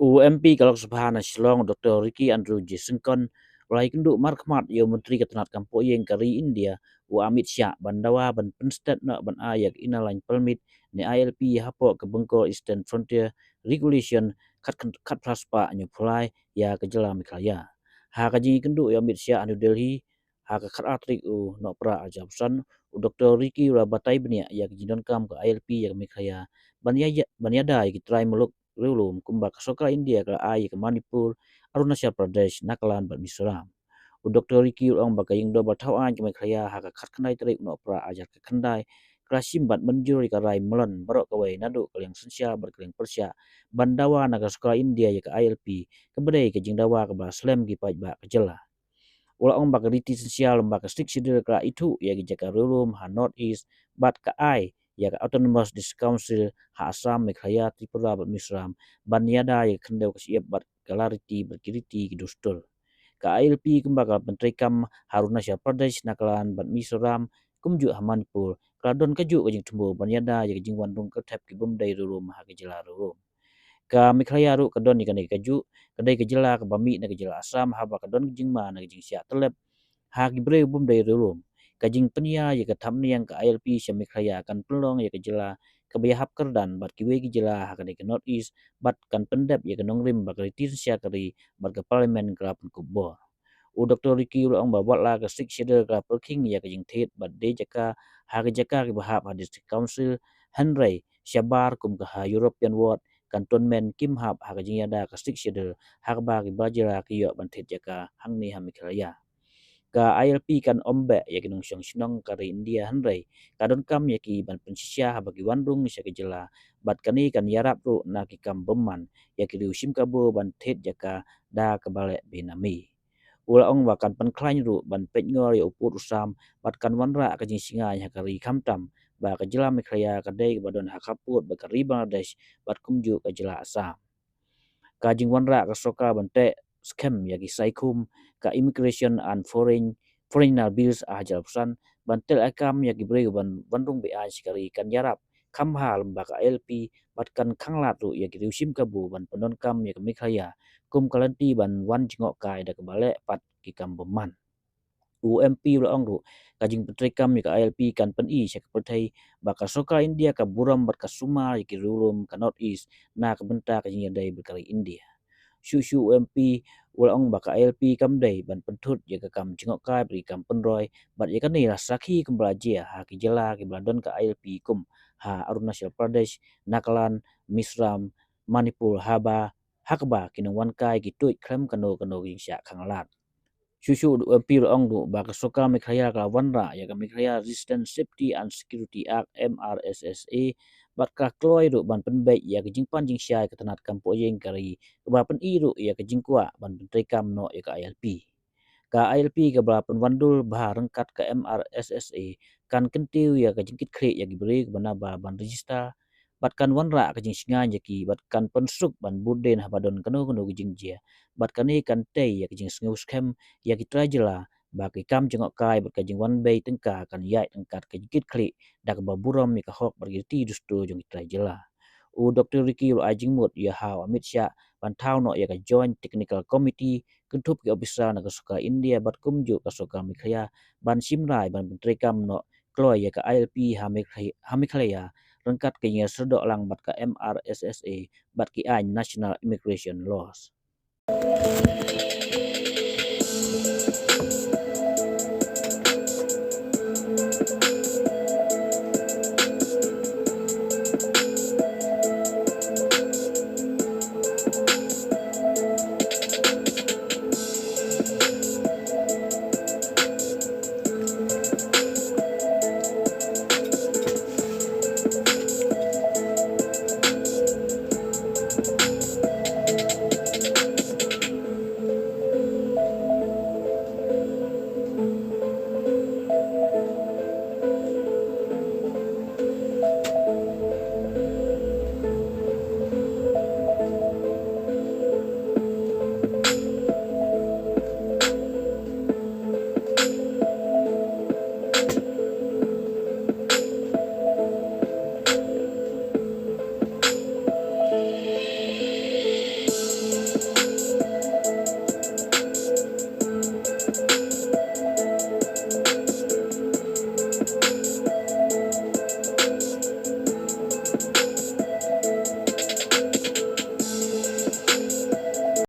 UMP Kalok Subhana Shillong Dr. Ricky Andrew Jisengkon Rai Kenduk Markmat Yo Menteri Ketenat Kampo Yeng Kari India U Amit Shah Bandawa Ban Penstet Nak Ban Ayak Inalain Permit Ni ILP Hapo ke Bengkol Eastern Frontier Regulation Kat Plaspa Nyu Pulai Ya Kejela Miklaya Ha Kaji Kenduk Yo Amit Shah New Delhi Ha ke Kat Atrik U Nok Pra Ajabsan U Dr. Ricky Rabatai Benia Ya Kejidon Kam ke ILP Ya Miklaya Banyada Ya Kitrai Meluk Rilum Kumbak Soka India ke Ai ke Manipur Arunachal Pradesh Nagaland bat Mizoram U Dr. Ricky Ong Bakaying Do Bathawan ke Mekhaya ha ka khat khandai tarik no pra ajar ke khandai Krasim bat menjuri ka rai melon barok kawai nadu ke yang sensia berkeling persya Bandawa naga Soka India ya ke ILP kebedai ke jingdawa ke Baslam ki paj ba ke jela Ula Ong Bakariti sensia lembaka stik sidir ke itu ya ke Jaka Rilum ha North East bat ke Ai ya ke Autonomous District Council ha Assam Meghalaya Tripura bat Mizoram Banyada ya kendau kesiap bat Galariti berkiriti kidustul ka ILP kembaka Menteri Kam Arunachal Pradesh Nagaland bat Mizoram kumju ha Manipur kladon kaju kajing tumbu Banyada ya kajing wandung ketep ki bumdai rurum ha kejela rurum ka Meghalaya ru kadon ni kanai kaju kadai kejela ke Bami na kejela Assam ha ba kadon kajing ma na kajing sia telep ha gibre bumdai rurum kajing penia ya katam ni yang ka ILP Syam Meghalaya akan pelong ya kejela kebayahap kerdan bat kiwe gejela ha kadai ke North East bat kan pendep ya ke nongrim bakari sia kari bat ke parlimen kelapun kubor U Dr. Ricky Ong Babak la ke sik shede ka Perking ya ke jing thet bat de jaka ha ke jaka ke bahap ha district council Henry Shabar kum ke ha European Ward Cantonment Kim Hap ha ke jing yada ke sik shede ha ke ba ke bajara ke yo ban thet jaka hang ni ha Meghalaya ka ILP kan ombe ya ke nong syong shnong kari India Henry kadon kam ya ki ban pensisya ha bagi wandung sya ke jela bat kani kan yarap ru na ki kam beman ya ki diusim kabo ban thet jaka da ke balek binami Ula Ong Bakan Penklain Ru Ban Pet Ngor ya Upur Usam Bat Kan Wanra Ke Jing Singai Ha Kari Kamtam Ba Ke Jela Meghalaya Ke Dei Ke Badon Ha Kaput Ba Ke Ri Bangladesh Bat Kumju Ke Jela Assam Ka Jing Wanra Ke Soka Ban Te Scam Ya Ki Saikum Ka Immigration and Foreigner Bills Ajar Pusan Ban Tel Akam Ya Ki Bre Ban Bandung Bi Sikari Kan Yarap Kamha Lembaga LP Bat Kan Kanglat Ru Ya Ki Riusim Kabu Ban Penon Kam Ya Ke Meghalaya kum kalanti ban wan jingok kai da kebale pat ki kam beman UMP ula ongru kajing petri kam ya ka ILP kan pen I syak pertai baka soka India ka buram bat ka suma ya ki rulum ka North East na ka benta ka jing dai berkali India Shu UMP ula ong baka ILP kam dai ban pentut ya ka kam jingok kai beri kam penroi bat ya kani rasaki kembelaja ha ki jela ki bladon ka ILP kum ha Arunachal Pradesh Nagaland Mizoram Manipur Haba Hakba kinong wan kai ki tuit krem kano ging sya khanglat Shushu MP ong du ba ka soka Meghalaya ka wanra ya ka Meghalaya Resistance Safety and Security Act MRSSA bat ka kloi du ban penbai ya ka jingpan jing sya ka tanat kampo yeng kari ba pen I ru ya ka jingkwa ban pentri kam no ya ka ILP ka ILP ka bala penwandul bah rengkat ka MRSSA kan kentiu ya ka jingkit kre ya gibri bana ba ban register bat kan wanra ka jing singa ki bat kan pensuk ban buden habadon kanu jingja bat kani kan tei ya ka jing sngu scam ya ki trajela ba ki kam jengok kai bat ka jing wan bei tengka kan yai tengkat ka jingkit kre dak ba buram mi ka hok bergiti dustu jong trajela U Dr. Ricky Ajing Mut ya ha Amit Shah ban tau no ya ka Joint Technical Committee kentup ki ofisa na ka soka India bat kumju ka soka Meghalaya ban simrai ban menteri kam no kloi ya ka ILP ha Meghalaya rengkat ke nya serdok lang bat ka MRSSA bat ki National Immigration Laws